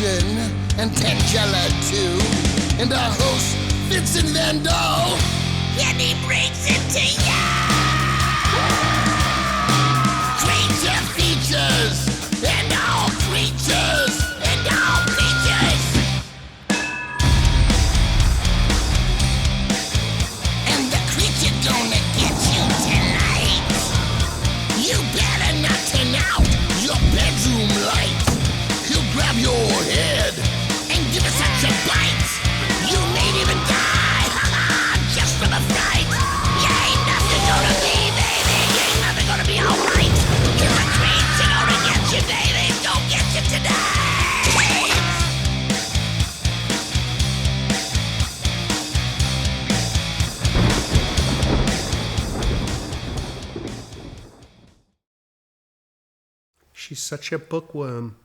Winston and Tangela too, and our host Vincent Van Dahl, and he brings it to ya! Creature features, and all creatures, and all creatures! And the creature gonna get you tonight. You better not turn out your bedroom light. He'll grab your head and give it such a bite. You may even die, just from a fright. You ain't nothing gonna be, baby. You ain't nothing gonna be alright. Cause the creature gonna get you, baby. Gonna get you tonight. She's such a bookworm.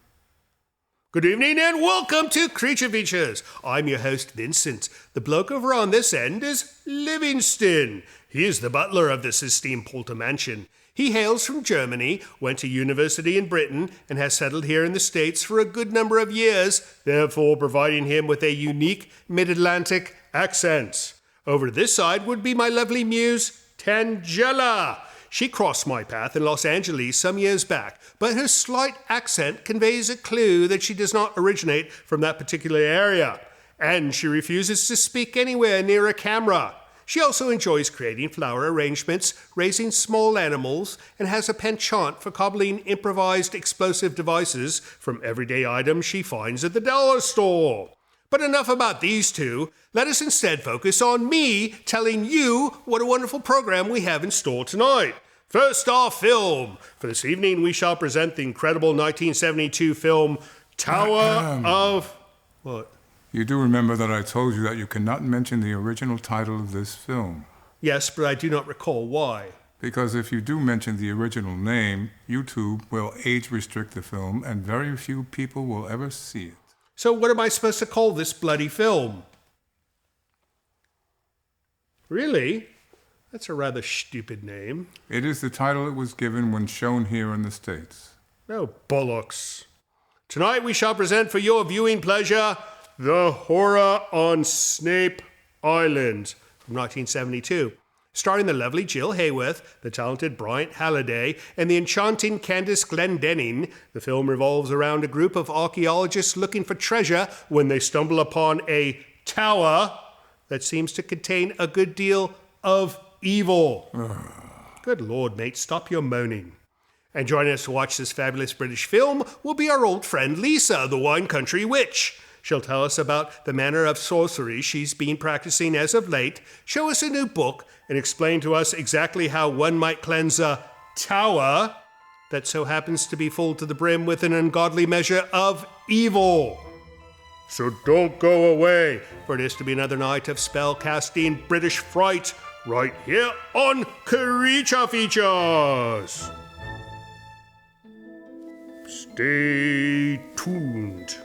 Good evening and welcome to Creature Features. I'm your host, Vincent. The bloke over on this end is Livingston. He is the butler of the Sistine Polter Mansion. He hails from Germany, went to university in Britain, and has settled here in the States for a good number of years, therefore providing him with a unique mid-Atlantic accent. Over to this side would be my lovely muse, Tangela. She crossed my path in Los Angeles some years back, but her slight accent conveys a clue that she does not originate from that particular area, and she refuses to speak anywhere near a camera. She also enjoys creating flower arrangements, raising small animals, and has a penchant for cobbling improvised explosive devices from everyday items she finds at the dollar store. But enough about these two. Let us instead focus on me telling you what a wonderful program we have in store tonight. First off, film. For this evening, we shall present the incredible 1972 film Tower of... What? You do remember that I told you that you cannot mention the original title of this film. Yes, but I do not recall why. Because if you do mention the original name, YouTube will age restrict the film and very few people will ever see it. So what am I supposed to call this bloody film? Really? That's a rather stupid name. It is the title it was given when shown here in the States. Oh, bollocks. Tonight we shall present for your viewing pleasure The Horror on Snape Island from 1972. Starring the lovely Jill Hayworth, the talented Bryant Halliday, and the enchanting Candice Glendenning, the film revolves around a group of archaeologists looking for treasure when they stumble upon a tower that seems to contain a good deal of evil. Good Lord, mate, stop your moaning. And joining us to watch this fabulous British film will be our old friend Lisa, the wine country witch. She'll tell us about the manner of sorcery she's been practicing as of late, show us a new book, and explain to us exactly how one might cleanse a tower that so happens to be full to the brim with an ungodly measure of evil. So don't go away, for it is to be another night of spell-casting British fright right here on Creature Features. Stay tuned.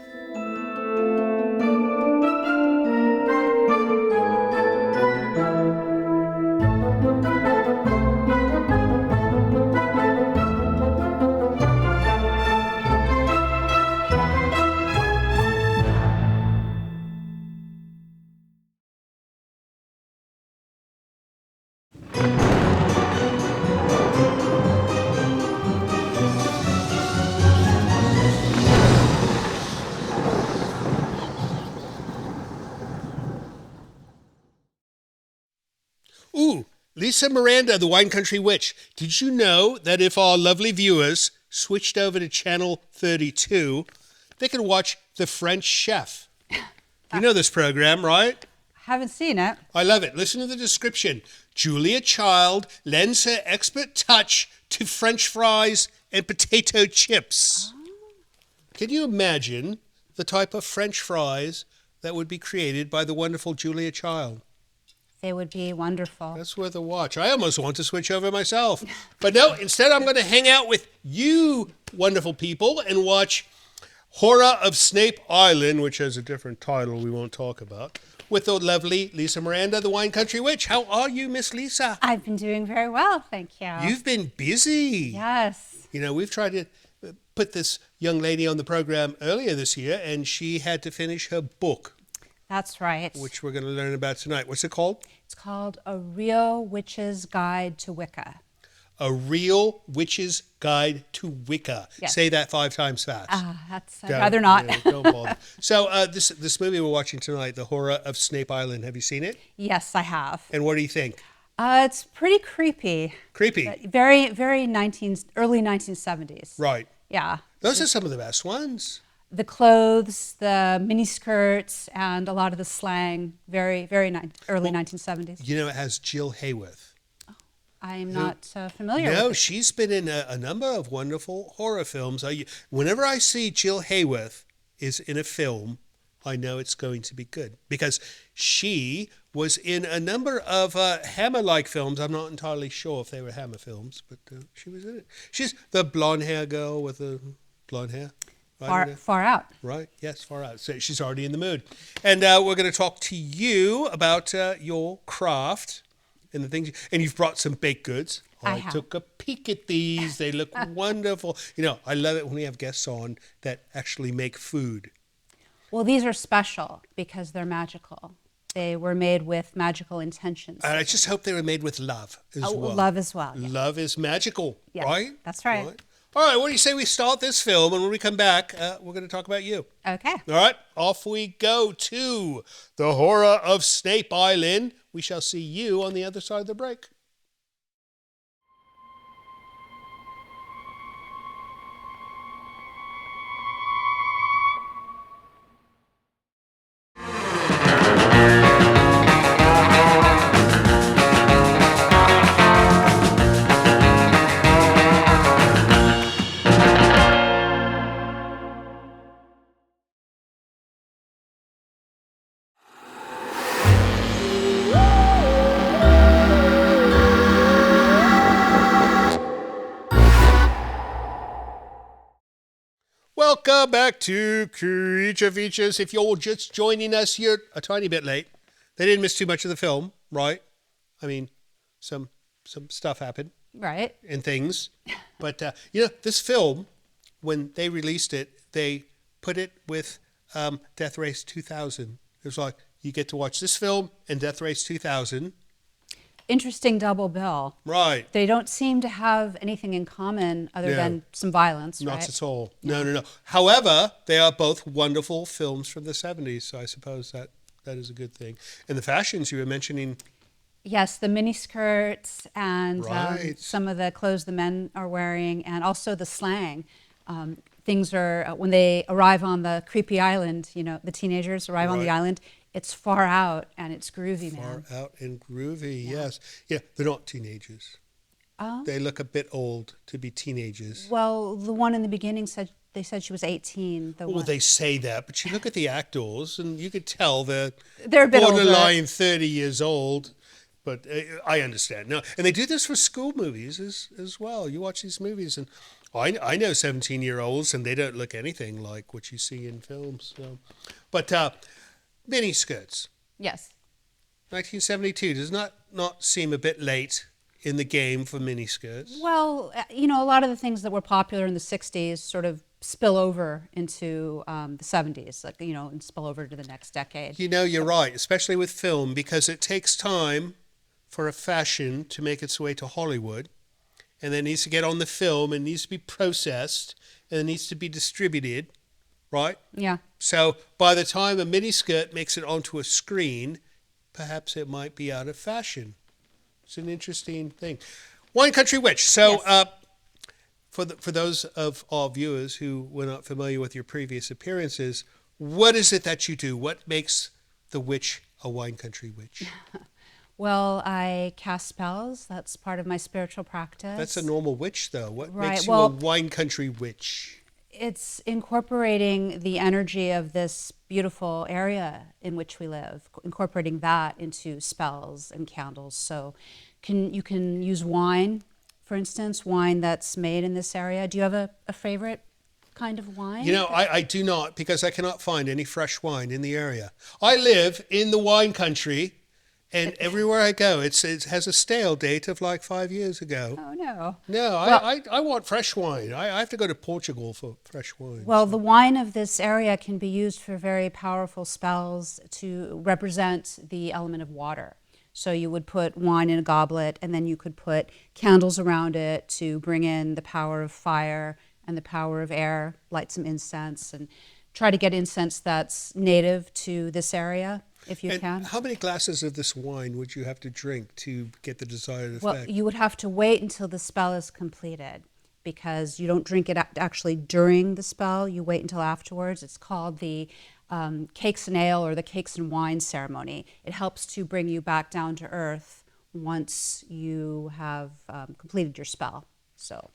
Ooh, Lisa Miranda, the wine country witch. Did you know that if our lovely viewers switched over to channel 32, they could watch The French Chef? You know this program, right? I haven't seen it. I love it. Listen to the description. Julia Child lends her expert touch to French fries and potato chips. Oh. Can you imagine the type of French fries that would be created by the wonderful Julia Child? They would be wonderful. That's worth a watch. I almost want to switch over myself. But no, instead I'm going to hang out with you wonderful people and watch Horror of Snape Island, which has a different title we won't talk about, with the lovely Lisa Miranda, the wine country witch. How are you, Miss Lisa? I've been doing very well, thank you. You've been busy. Yes. You know, we've tried to put this young lady on the program earlier this year, and she had to finish her book, That's right. which we're going to learn about tonight. What's it called? It's called A Real Witch's Guide to Wicca. A Real Witch's Guide to Wicca. Yes. Say that 5 times fast. I'd rather not. Don't bother. So this movie we're watching tonight, The Horror of Snape Island, have you seen it? Yes, I have. And what do you think? It's pretty creepy. Creepy. Very, very early 1970s. Right. Yeah. Those are some of the best ones. The clothes, the miniskirts, and a lot of the slang, very, very early 1970s. You know, it has Jill Hayworth. I'm not familiar with No, it. she's been in a number of wonderful horror films. Whenever I see Jill Hayworth is in a film, I know it's going to be good because she was in a number of Hammer-like films. I'm not entirely sure if they were Hammer films, but she was in it. She's the blonde hair girl with the blonde hair. Right Far out. Right, yes, far out. So she's already in the mood. And we're going to talk to you about your craft and the things. And you've brought some baked goods. I I have. took a peek at these. They look wonderful. You know, I love it when we have guests on that actually make food. Well, these are special because they're magical. They were made with magical intentions. And I just hope they were made with love as well. Love as well. Yeah. Love is magical, Yes, right? that's right. All right, what do you say we start this film, and when we come back, we're going to talk about you. Okay. All right, off we go to The Horror of Snape Island. We shall see you on the other side of the break. Welcome back to Creature Features. If you're just joining us, you're a tiny bit late. They didn't miss too much of the film, right? I mean, some stuff happened Right. and things. But, you know, this film, when they released it, they put it with Death Race 2000. It was like, you get to watch this film and Death Race 2000. Interesting double bill. Right. They don't seem to have anything in common other No. than some violence, Not right? at all. No. However, they are both wonderful films from the 70s, so I suppose that is a good thing. And the fashions you were mentioning, Yes, the miniskirts and Right. some of the clothes the men are wearing, and also the slang. Things are, when they arrive on the creepy island, you know, the teenagers arrive on the Right. island, it's far out and it's groovy, man. far out and groovy, yes. Yeah, they're not teenagers. Oh. They look a bit old to be teenagers. Well, the one in the beginning said she was 18. The Well, one. they say that, but you look at the actors and you could tell they're They're a bit older. borderline 30 years old. But I understand. No, and they do this for school movies as well. You watch these movies, and I know 17-year-olds, and they don't look anything like what you see in films. So. But mini skirts, Yes. 1972, does not seem a bit late in the game for mini skirts. Well, you know, a lot of the things that were popular in the 60s sort of spill over into the 70s, like, you know, and spill over to the next decade. You know, you're right, especially with film, because it takes time for a fashion to make its way to Hollywood, and then it needs to get on the film, and needs to be processed, and it needs to be distributed, right? Yeah. So by the time a miniskirt makes it onto a screen, perhaps it might be out of fashion. It's an interesting thing. Wine Country Witch. So Yes. for those of our viewers who were not familiar with your previous appearances, what is it that you do? What makes the witch a wine country witch? Well, I cast spells. That's part of my spiritual practice. That's a normal witch, though. What Right, makes you well- a wine country witch? It's incorporating the energy of this beautiful area in which we live, incorporating that into spells and candles. So you can use wine, for instance, wine that's made in this area. Do you have a favorite kind of wine? You know, I do not, because I cannot find any fresh wine in the area. I live in the wine country, And everywhere I go, it has a stale date of like 5 years ago. Oh, no. No, Well- I want fresh wine. I have to go to Portugal for fresh wine. Well, the wine of this area can be used for very powerful spells to represent the element of water. So you would put wine in a goblet, and then you could put candles around it to bring in the power of fire and the power of air, light some incense, and try to get incense that's native to this area, if you can. How many glasses of this wine would you have to drink to get the desired effect? Well, you would have to wait until the spell is completed, because you don't drink it actually during the spell. You wait until afterwards. It's called the cakes and ale, or the cakes and wine ceremony. It helps to bring you back down to earth once you have completed your spell. So,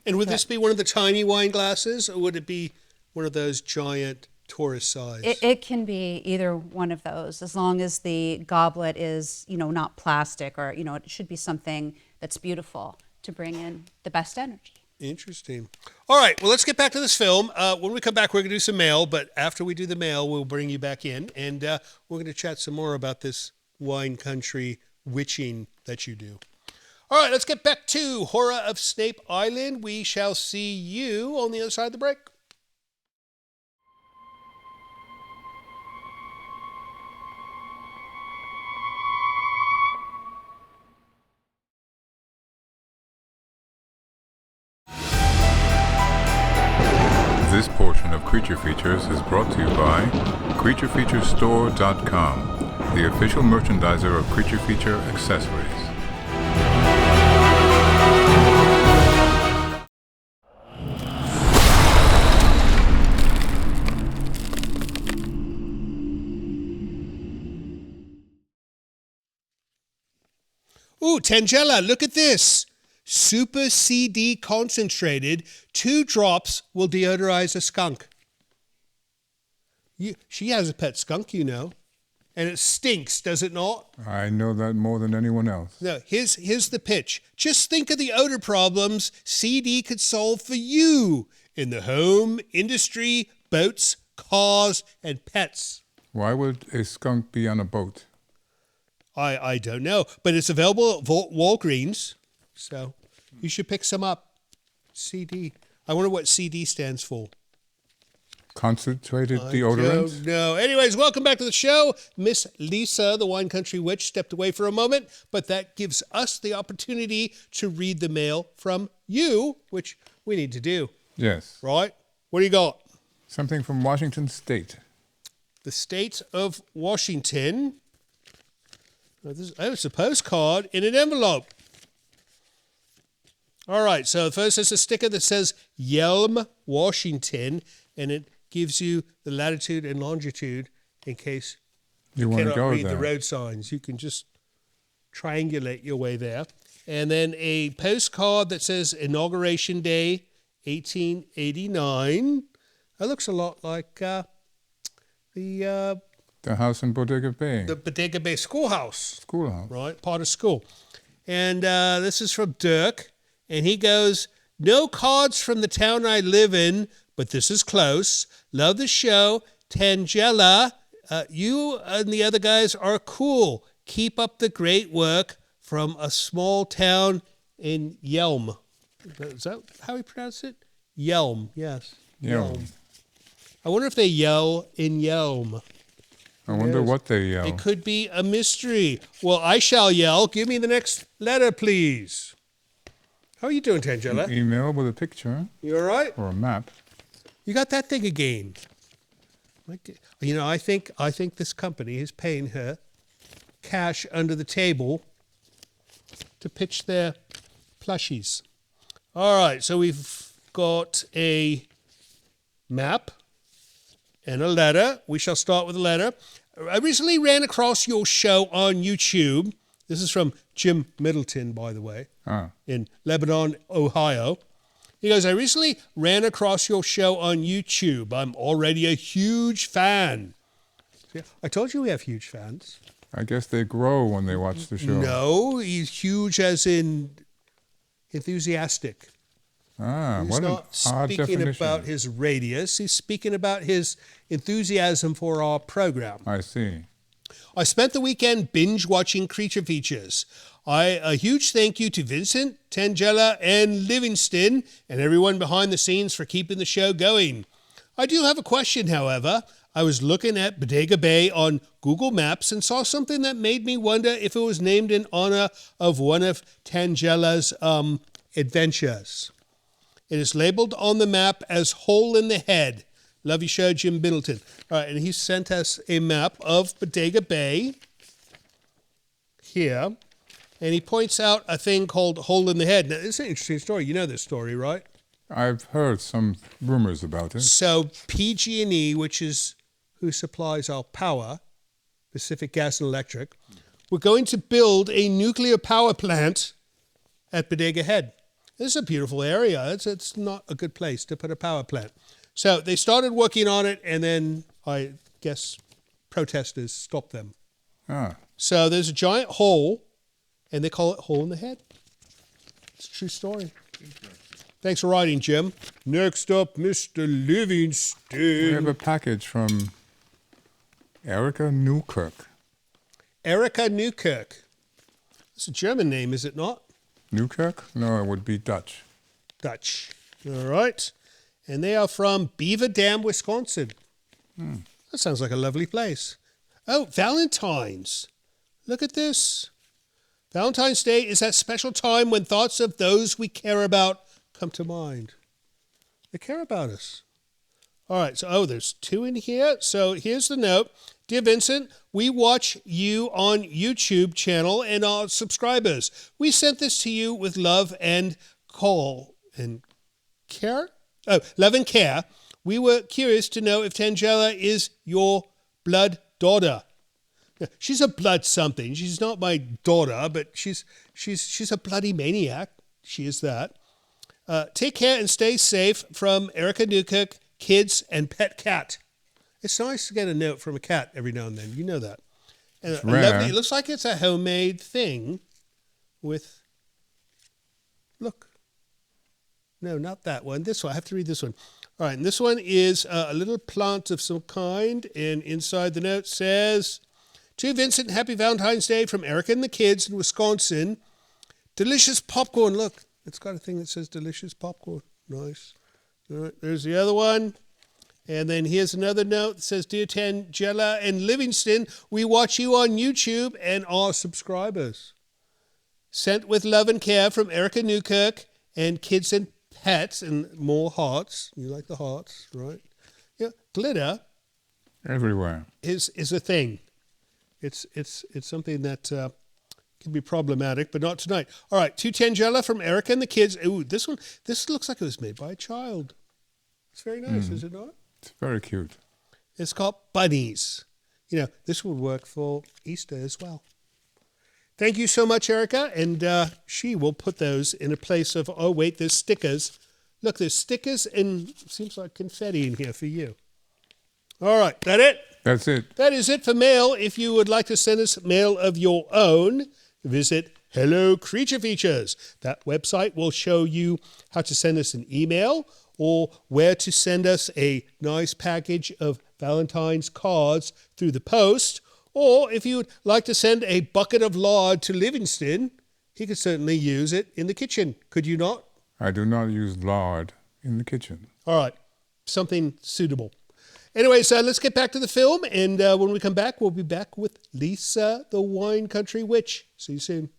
And would this be one of the tiny wine glasses, or would it be one of those giant tourist size? it can be either one of those, as long as the goblet is, not plastic, or, it should be something that's beautiful to bring in the best energy. Interesting. All right, well, let's get back to this film. When we come back, we're going to do some mail, but after we do the mail, we'll bring you back in, and we're going to chat some more about this wine country witching that you do. All right, let's get back to Horror of Snape Island. We shall see you on the other side of the break. This portion of Creature Features is brought to you by CreatureFeatureStore.com, the official merchandiser of Creature Feature accessories. Ooh, Tangela, look at this. Super CD concentrated. 2 drops will deodorize a skunk. She has a pet skunk, And it stinks, does it not? I know that more than anyone else. No, here's the pitch. Just think of the odor problems CD could solve for you in the home, industry, boats, cars, and pets. Why would a skunk be on a boat? I don't know, but it's available at Walgreens, so you should pick some up. CD. I wonder what CD stands for. Concentrated deodorant? No. Anyways, welcome back to the show. Miss Lisa, the Wine Country Witch, stepped away for a moment, but that gives us the opportunity to read the mail from you, which we need to do. Yes. Right? What do you got? Something from Washington State. The state of Washington. It's a postcard in an envelope. All right, so first there's a sticker that says Yelm, Washington, and it gives you the latitude and longitude in case You want to cannot go read there. the road signs. You can just triangulate your way there. And then a postcard that says Inauguration Day, 1889. That looks a lot like The house in Bodega Bay. the Bodega Bay Schoolhouse. Schoolhouse. Right, part of school. And this is from Dirk, and he goes, no cards from the town I live in, but this is close. Love the show. Tangela, you and the other guys are cool. Keep up the great work from a small town in Yelm. Is that how we pronounce it? Yelm, yes. Yelm. I wonder if they yell in Yelm. I wonder what they yell. It could be a mystery. Well, I shall yell. Give me the next letter, please. How are you doing, Tangela? Email with a picture You all right? or a map. You got that thing again. I think this company is paying her cash under the table to pitch their plushies. All right, so we've got a map and a letter. We shall start with a letter. I recently ran across your show on YouTube. This is from Jim Middleton, by the way, in Lebanon, Ohio. He goes, I recently ran across your show on YouTube. I'm already a huge fan. I told you we have huge fans. I guess they grow when they watch the show. No, he's huge as in enthusiastic. He's What an not odd speaking definition. about his radius. He's speaking about his enthusiasm for our program. I see. I spent the weekend binge-watching Creature Features. A huge thank you to Vincent, Tangella, and Livingston, and everyone behind the scenes for keeping the show going. I do have a question, however. I was looking at Bodega Bay on Google Maps and saw something that made me wonder if it was named in honor of one of Tangella's adventures. It is labeled on the map as Hole in the Head. Love your show, Jim Middleton. All right, and he sent us a map of Bodega Bay here, and he points out a thing called Hole in the Head. Now, it's an interesting story. You know this story, right? I've heard some rumors about it. So PG&E, which is who supplies our power, Pacific Gas and Electric, we're going to build a nuclear power plant at Bodega Head. This is a beautiful area. It's not a good place to put a power plant. So they started working on it, and then I guess protesters stopped them. Ah. So there's a giant hole, and they call it Hole in the Head. It's a true story. Thanks for writing, Jim. Next up, Mr. Livingston. We have a package from Erica Newkirk. Erica Newkirk. It's a German name, is it not? Newkirk? No, it would be Dutch. Dutch. All right. And they are from Beaver Dam, Wisconsin. That sounds like a lovely place. Oh, Valentine's. Look at this. Valentine's Day is that special time when thoughts of those we care about come to mind. They care about us. All right, so, there's 2 in here. So here's the note. Dear Vincent, we watch you on YouTube channel and our subscribers. We sent this to you with love and call and care. Oh, love and care. We were curious to know if Tangella is your blood daughter. She's a blood something. She's not my daughter, but she's a bloody maniac. She is that. Take care and stay safe from Erica Newkirk, kids, and pet cat. It's nice to get a note from a cat every now and then. You know that. And It's rare. lovely, it looks like it's a homemade thing with, look. No, not that one. This one. I have to read this one. All right, and this one is a little plant of some kind, and inside the note says, to Vincent, happy Valentine's Day from Erica and the kids in Wisconsin. Delicious popcorn. Look, it's got a thing that says delicious popcorn. Nice. All right, there's the other one. And then here's another note that says, Dear Tangella and Livingston, we watch you on YouTube and are subscribers. Sent with love and care from Erica Newkirk and kids and pets, and more hearts. You like the hearts, right? Yeah, glitter Everywhere. is a thing. It's something that can be problematic, but not tonight. All right, to Tangella from Erica and the kids. Ooh, this looks like it was made by a child. It's very nice, is it not? It's very cute. It's called bunnies. You know, this would work for Easter as well. Thank you so much, Erica, and she will put those in a place of, oh, wait, there's stickers. Look, there's stickers and seems like confetti in here for you. All right, that it? That's it. That is it for mail. If you would like to send us mail of your own, visit Hello Creature Features. That website will show you how to send us an email or where to send us a nice package of Valentine's cards through the post. Or if you would like to send a bucket of lard to Livingston, he could certainly use it in the kitchen. Could you not? I do not use lard in the kitchen. All right, something suitable. Anyways, let's get back to the film, and when we come back, we'll be back with Lisa, the Wine Country Witch. See you soon.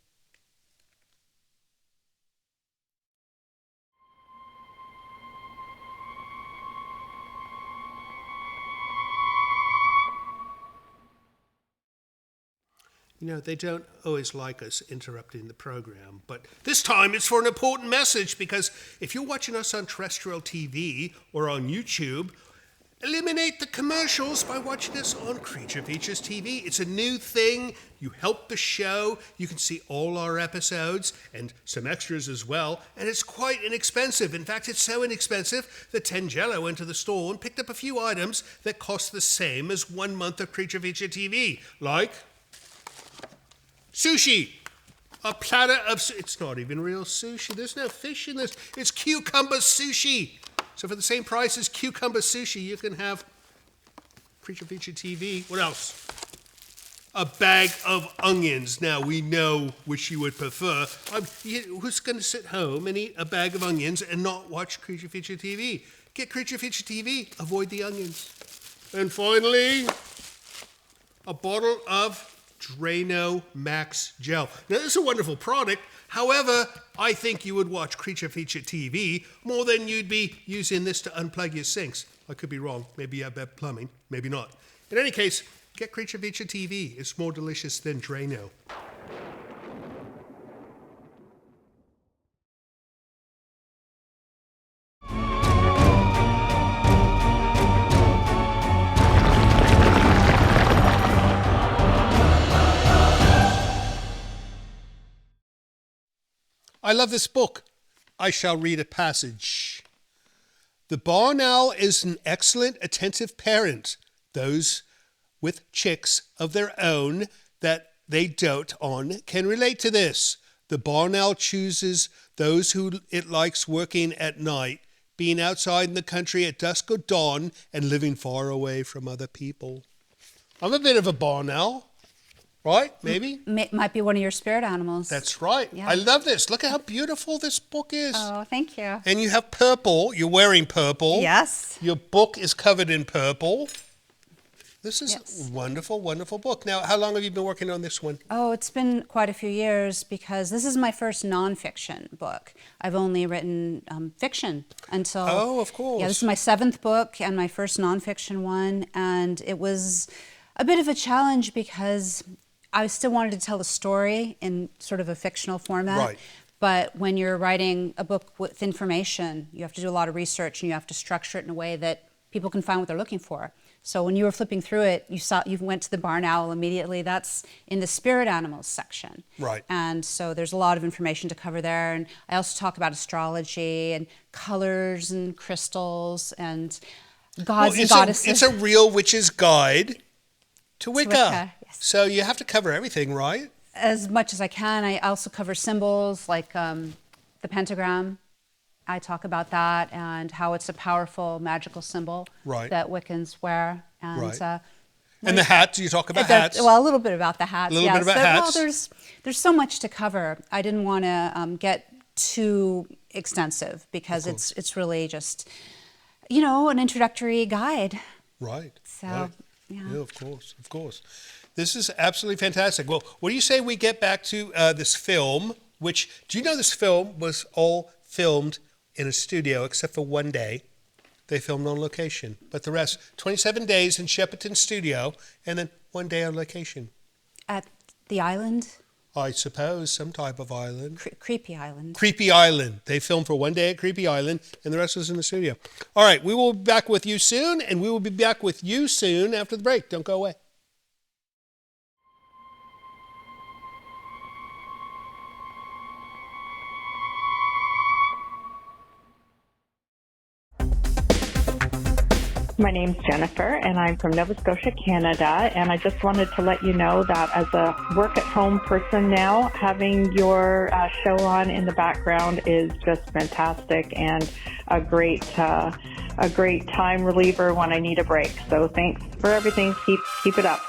You know, they don't always like us interrupting the program, but this time it's for an important message, because if you're watching us on terrestrial TV or on YouTube, eliminate the commercials by watching us on Creature Features TV. It's a new thing. You help the show. You can see all our episodes and some extras as well, and it's quite inexpensive. In fact, it's so inexpensive that Tangella went to the store and picked up a few items that cost the same as 1 month of Creature Feature TV, like sushi, a platter of, it's not even real sushi. There's no fish in this. It's cucumber sushi. So for the same price as cucumber sushi, you can have Creature Feature TV. What else? a bag of onions. Now, we know which you would prefer. Who's going to sit home and eat a bag of onions and not watch Creature Feature TV? Get Creature Feature TV, avoid the onions. And finally, a bottle of Drano Max Gel. Now, this is a wonderful product. However, I think you would watch Creature Feature TV more than you'd be using this to unplug your sinks. I could be wrong. Maybe you have bad plumbing. Maybe not. In any case, get Creature Feature TV. It's more delicious than Drano. I love this book. I shall read a passage. The barn owl is an excellent, attentive parent. Those with chicks of their own that they dote on can relate to this. The barn owl chooses those who it likes working at night, being outside in the country at dusk or dawn, and living far away from other people. I'm a bit of a barn owl. Right? Maybe? Might be one of your spirit animals. That's right. Yeah. I love this. Look at how beautiful this book is. Oh, thank you. And you have purple. You're wearing purple. Yes. Your book is covered in purple. This is Yes. a wonderful, wonderful book. Now, how long have you been working on this one? Oh, it's been quite a few years because this is my first nonfiction book. I've only written fiction until... Oh, of course. Yeah, this is my 7th book and my first nonfiction one. And it was a bit of a challenge because I still wanted to tell the story in sort of a fictional format. Right. But when you're writing a book with information, you have to do a lot of research and you have to structure it in a way that people can find what they're looking for. So when you were flipping through it, you went to the barn owl immediately. That's in the spirit animals section. Right. And so there's a lot of information to cover there. And I also talk about astrology and colors and crystals and gods and goddesses. It's a real witch's guide to Wicca. Wicca, yes. So you have to cover everything, right? As much as I can. I also cover symbols like the pentagram. I talk about that and how it's a powerful magical symbol Right. that Wiccans wear. And, Right. And the hats, you talk about That- hats? Well, a little bit about the hats. A little bit about hats. Well, there's so much to cover. I didn't want to get too extensive because it's really just, an introductory guide. Right. So, right. yeah. Yeah, of course, of course. This is absolutely fantastic. Well, what do you say we get back to this film, which, do you know this film was all filmed in a studio except for one day? They filmed on location. But the rest, 27 days in Shepperton studio, and then one day on location. At the island, I suppose, some type of island. Creepy Island. Creepy Island. They filmed for one day at Creepy Island, and the rest was in the studio. All right, we will be back with you soon, and we will be back with you soon after the break. Don't go away. My name's Jennifer, and I'm from Nova Scotia, Canada, and I just wanted to let you know that as a work-at-home person now, having your show on in the background is just fantastic and a great time reliever when I need a break. So thanks for everything. Keep it up.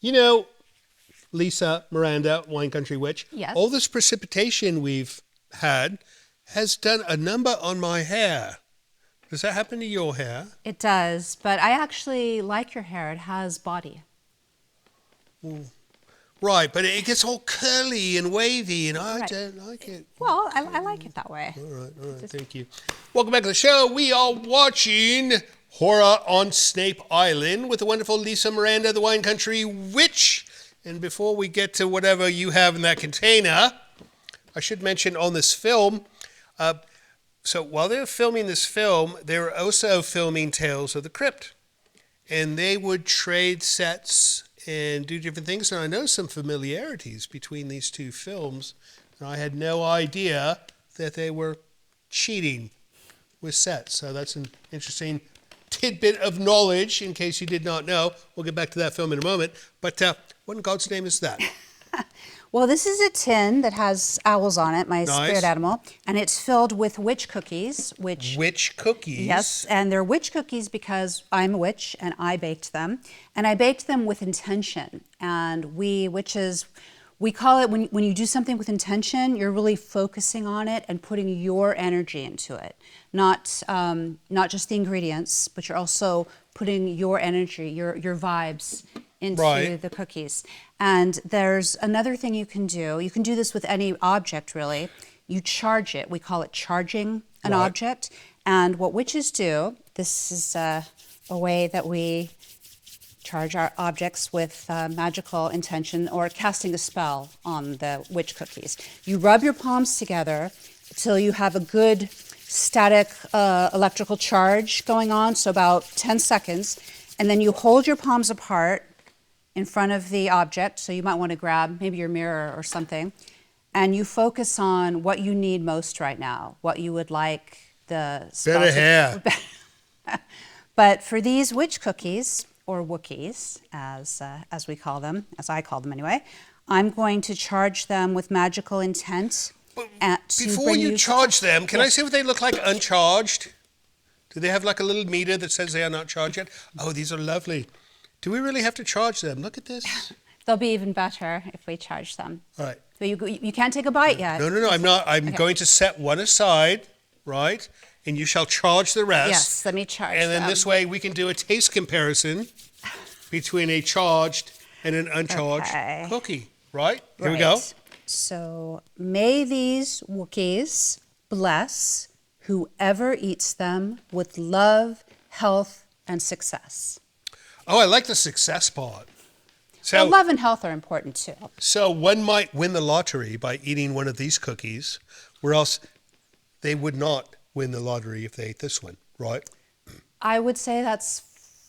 You know, Lisa, Miranda, Wine Country Witch, Yes. all this precipitation we've had has done a number on my hair. Does that happen to your hair? It does, but I actually like your hair. It has body. Right, but it gets all curly and wavy, and I Right. don't like it. Well, I like it that way. All right, thank you. Welcome back to the show. We are watching Horror on Snape Island with the wonderful Lisa Miranda, the Wine Country Witch. And before we get to whatever you have in that container, I should mention on this film, so while they were filming this film, they were also filming Tales of the Crypt. And they would trade sets and do different things. And I know some familiarities between these two films. And I had no idea that they were cheating with sets. So that's an interesting tidbit of knowledge in case you did not know. We'll get back to that film in a moment. But what in God's name is that? Well, this is a tin that has owls on it, my spirit animal, and it's filled with witch cookies. Witch cookies? Yes, and they're witch cookies because I'm a witch and I baked them. And I baked them with intention. And we witches, we call it, when you do something with intention, you're really focusing on it and putting your energy into it. Not just the ingredients, but you're also putting your energy, your vibes into the cookies. And there's another thing you can do. You can do this with any object, really. You charge it. We call it charging an object. And what witches do, this is a way that we charge our objects with magical intention or casting a spell on the witch cookies. You rub your palms together till you have a good static electrical charge going on, so about 10 seconds. And then you hold your palms apart in front of the object, so you might want to grab maybe your mirror or something, and you focus on what you need most right now, what you would like the spell better hair. But for these witch cookies, or Wookiees, as we call them, as I call them anyway, I'm going to charge them with magical intent. Before you charge them, can I see what they look like uncharged? Do they have like a little meter that says they are not charged yet? Oh, these are lovely. Do we really have to charge them? Look at this. They'll be even better if we charge them. All right. But you can't take a bite yet. No, I'm not. I'm going to set one aside, right? And you shall charge the rest. Yes, let me charge them. And then this way we can do a taste comparison between a charged and an uncharged cookie, right? Here we go. So, may these Wookiees bless whoever eats them with love, health, and success. Oh, I like the success part. So, well, love and health are important too. So one might win the lottery by eating one of these cookies, whereas they would not win the lottery if they ate this one, right? I would say that's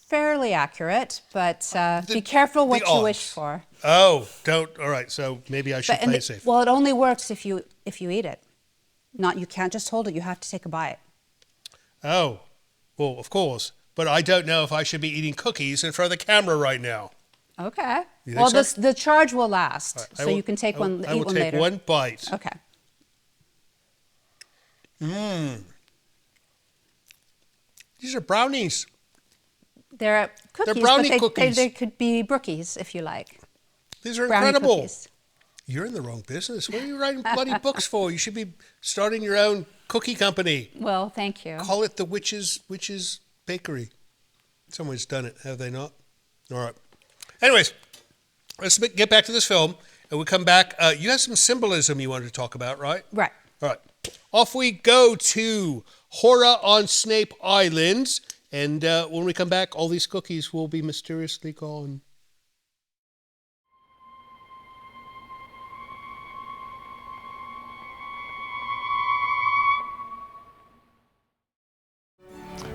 fairly accurate, but be careful what you wish for. Oh, don't. All right, so maybe I should play safe. Well, it only works if you eat it. You can't just hold it. You have to take a bite. Oh, well, of course. But I don't know if I should be eating cookies in front of the camera right now. Okay. Well, so? The charge will last, right, so you can take one. I will take one bite. Okay. These are brownies. They're cookies. They're brownie but cookies. They could be brookies if you like. These are Brownie incredible. Cookies. You're in the wrong business. What are you writing bloody books for? You should be starting your own cookie company. Well, thank you. Call it the Witch's Bakery. Someone's done it, have they not? All right. Anyways, let's get back to this film, and we'll come back. You have some symbolism you wanted to talk about, right? Right. All right. Off we go to Horror on Snape Island, and when we come back, all these cookies will be mysteriously gone.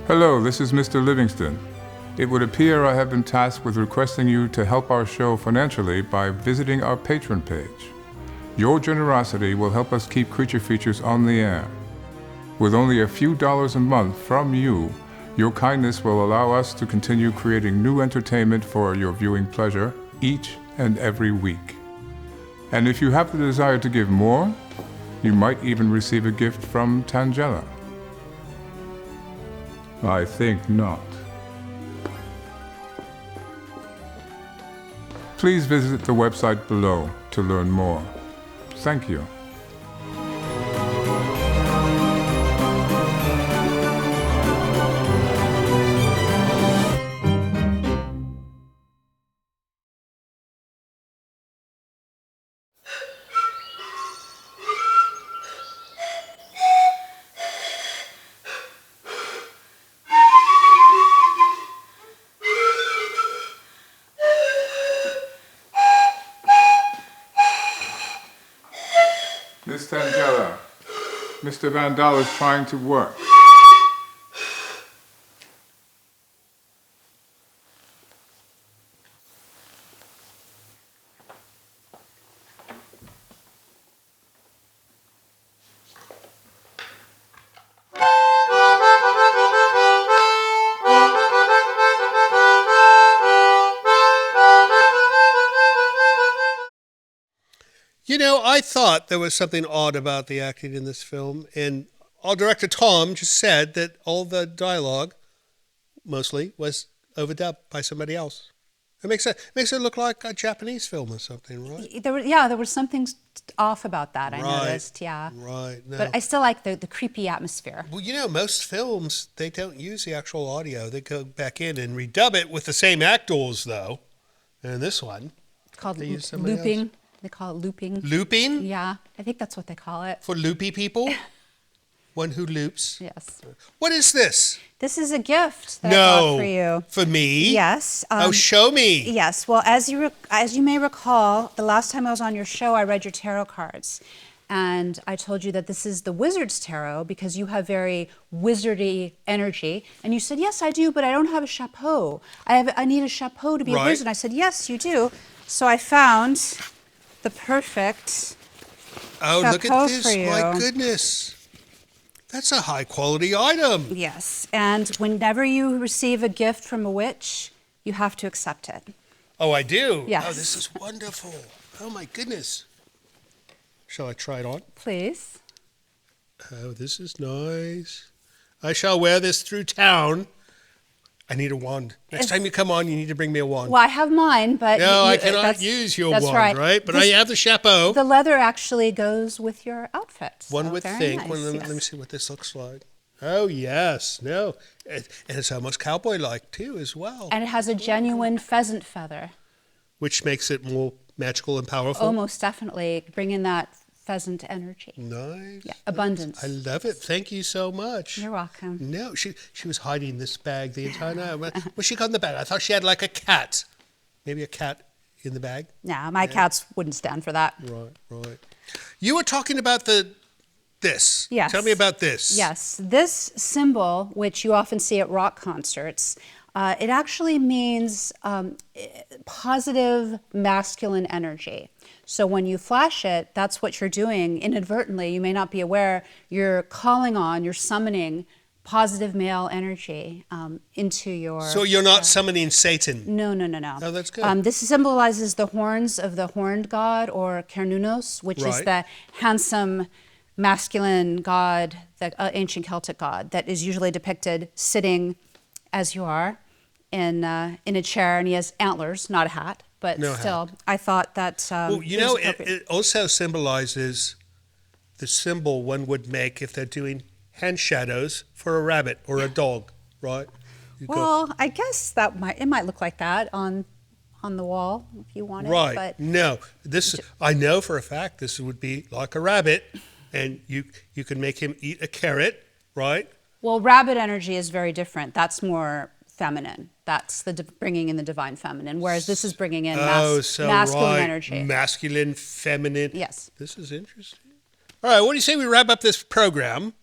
Hello, this is Mr. Livingston. It would appear I have been tasked with requesting you to help our show financially by visiting our Patreon page. Your generosity will help us keep Creature Features on the air. With only a few dollars a month from you, your kindness will allow us to continue creating new entertainment for your viewing pleasure each and every week. And if you have the desire to give more, you might even receive a gift from Tangela. I think not. Please visit the website below to learn more. Thank you. Miss Tangella. Mr. Vandal is trying to work. You know, I thought there was something odd about the acting in this film, and our director Tom just said that all the dialogue, mostly, was overdubbed by somebody else. It makes it look like a Japanese film or something, right? There was something off about that. I Right, noticed, yeah. right, no. But I still like the creepy atmosphere. Well, you know, most films, they don't use the actual audio. They go back in and redub it with the same actors, though. And this one, It's called they use somebody looping. else. They call it looping. Looping? Yeah, I think that's what they call it. For loopy people? One who loops. Yes. What is this? This is a gift that I No. bought for you. For me? Yes. Oh, show me. Yes. Well, as you may recall, the last time I was on your show, I read your tarot cards. And I told you that this is the Wizard's Tarot because you have very wizardy energy. And you said, yes, I do, but I don't have a chapeau. I need a chapeau to be Right. a wizard. I said, yes, you do. So I found the perfect Oh, look chapeau at this. for you. My goodness. That's a high quality item. Yes. And whenever you receive a gift from a witch, you have to accept it. Oh, I do? Yes. Oh, this is wonderful. Oh, my goodness. Shall I try it on? Please. Oh, this is nice. I shall wear this through town. I need a wand. Next time you come on, you need to bring me a wand. Well, I have mine, but No, I that's- cannot use your that's wand, right? But I have the chapeau. The leather actually goes with your outfit. One so would very think. nice, Well, let me yes. see what this looks like. Oh, yes. No. And it's almost cowboy-like, too, as well. And it has a genuine pheasant feather. Which makes it more magical and powerful. Oh, most definitely. Bring in that pheasant energy. Nice. Yeah, abundance. I love it. Thank you so much. You're welcome. No, she was hiding this bag the entire night. What's she got in the bag? I thought she had like a cat. Maybe a cat in the bag? Nah, my cats wouldn't stand for that. Right, right. You were talking about this. Yes. Tell me about this. Yes. This symbol, which you often see at rock concerts, it actually means positive masculine energy. So when you flash it, that's what you're doing inadvertently. You may not be aware. You're calling on, you're summoning positive male energy into your... So you're not summoning Satan? No, no, no, no. Oh, that's good. This symbolizes the horns of the horned god, or Cernunnos, which is Right. the handsome masculine god, the ancient Celtic god, that is usually depicted sitting as you are in a chair, and he has antlers, not a hat, but No still, I thought that. Well, you it was know, appropriate. it also symbolizes the symbol one would make if they're doing hand shadows for a rabbit or a dog, right? You go- Well, I guess it might look like that on the wall if you want it. right. But No, I know for a fact this would be like a rabbit, and you can make him eat a carrot, right? well, rabbit energy is very different. That's more feminine. That's bringing in the divine feminine, whereas this is bringing in masculine right. energy. Masculine, feminine. Yes. This is interesting. All right, what do you say we wrap up this program?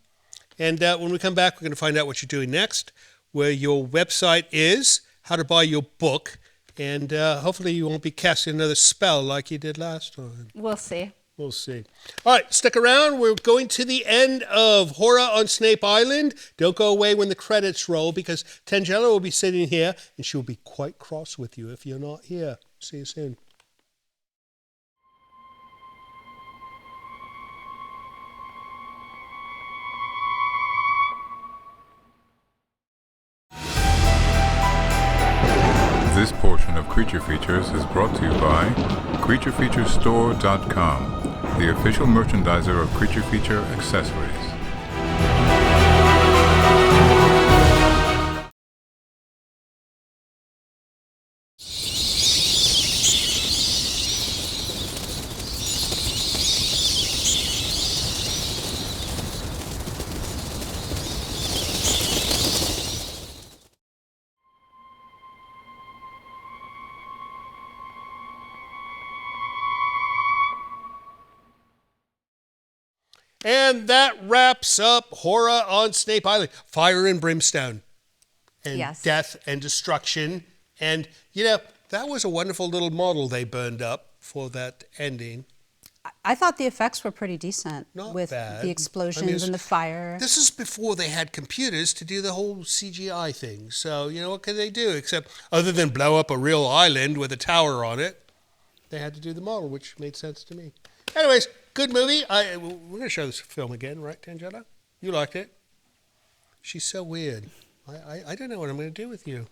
And when we come back, we're going to find out what you're doing next, where your website is, how to buy your book, and hopefully you won't be casting another spell like you did last time. We'll see. We'll see. All right, stick around. We're going to the end of Horror on Snape Island. Don't go away when the credits roll, because Tangella will be sitting here, and she'll be quite cross with you if you're not here. See you soon. This portion of Creature Features is brought to you by CreatureFeatureStore.com, the official merchandiser of Creature Feature accessories. And that wraps up horror on Snape Island. Fire and brimstone. And Yes. death and destruction. And, that was a wonderful little model they burned up for that ending. I thought the effects were pretty decent Not with bad. the explosions I mean, and the fire. This is before they had computers to do the whole CGI thing. So, what could they do? Except, other than blow up a real island with a tower on it, they had to do the model, which made sense to me. Anyways, good movie. We're going to show this film again, right, Tangela? You liked it? She's so weird. I don't know what I'm going to do with you.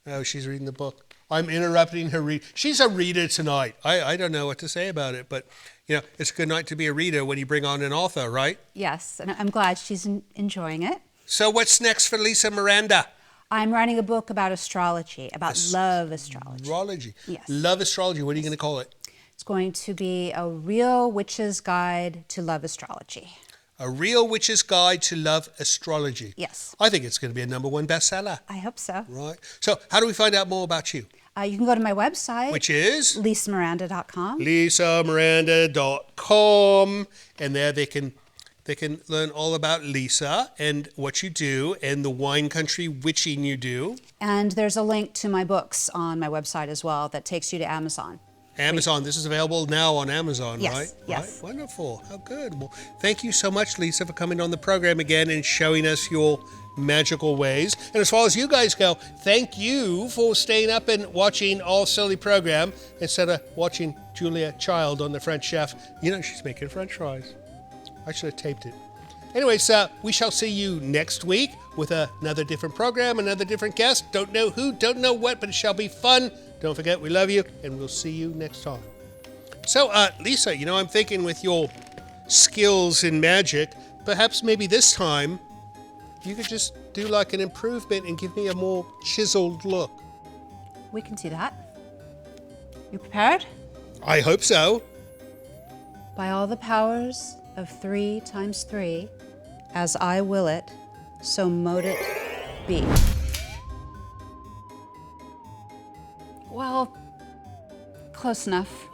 Oh, she's reading the book. I'm interrupting her read. She's a reader tonight. I don't know what to say about it, but, it's a good night to be a reader when you bring on an author, right? Yes, and I'm glad she's enjoying it. So what's next for Lisa Miranda? I'm writing a book about astrology, about love astrology. Astrology. Yes. Love astrology. What are you going to call it? It's going to be a real witch's guide to love astrology. A Real Witch's Guide to Love Astrology. Yes. I think it's going to be a #1 bestseller. I hope so. Right. So how do we find out more about you? You can go to my website, Which is? lisamiranda.com. lisamiranda.com. And there they can learn all about Lisa and what you do and the wine country witching you do. And there's a link to my books on my website as well that takes you to Amazon. Amazon. This is available now on Amazon, Yes, right? yes. Right? Wonderful. How good. Well, thank you so much, Lisa, for coming on the program again and showing us your magical ways. And as far as you guys go, thank you for staying up and watching our silly program instead of watching Julia Child on the French Chef. She's making French fries. I should have taped it. Anyways, we shall see you next week with another different program, another different guest. Don't know who, don't know what, but it shall be fun. Don't forget, we love you, and we'll see you next time. So, Lisa, I'm thinking with your skills in magic, perhaps maybe this time you could just do like an improvement and give me a more chiseled look. We can do that. You prepared? I hope so. By all the powers of 3 times 3, as I will it, so mote it be. Well, close enough.